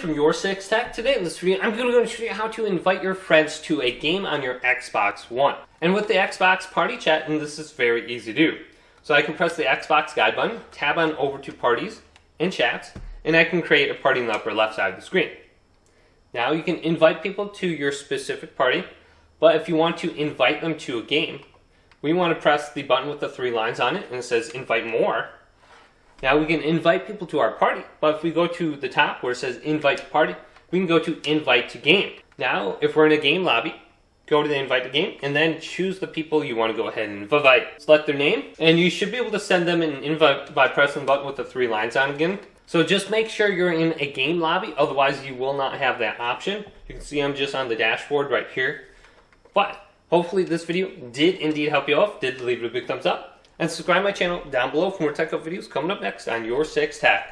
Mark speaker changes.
Speaker 1: from YourSixTech. Today in this video, I'm going to show you how to invite your friends to a game on your Xbox One. And with the Xbox Party Chat, and this is very easy to do. So I can press the Xbox Guide button, tab on over to Parties and Chats, and I can create a party in the upper left side of the screen. Now you can invite people to your specific party, but if you want to invite them to a game, we want to press the button with the 3 lines on it, and it says Invite More. Now we can invite people to our party, but if we go to the top where it says Invite to Party, we can go to Invite to Game. Now, if we're in a game lobby, go to the Invite to Game, and then choose the people you want to go ahead and invite. Select their name, and you should be able to send them an invite by pressing the button with the 3 lines on again. So just make sure you're in a game lobby, otherwise you will not have that option. You can see I'm just on the dashboard right here. But hopefully this video did indeed help you out. Did leave it a big thumbs up. And subscribe to my channel down below for more tech videos coming up next on YourSixTech.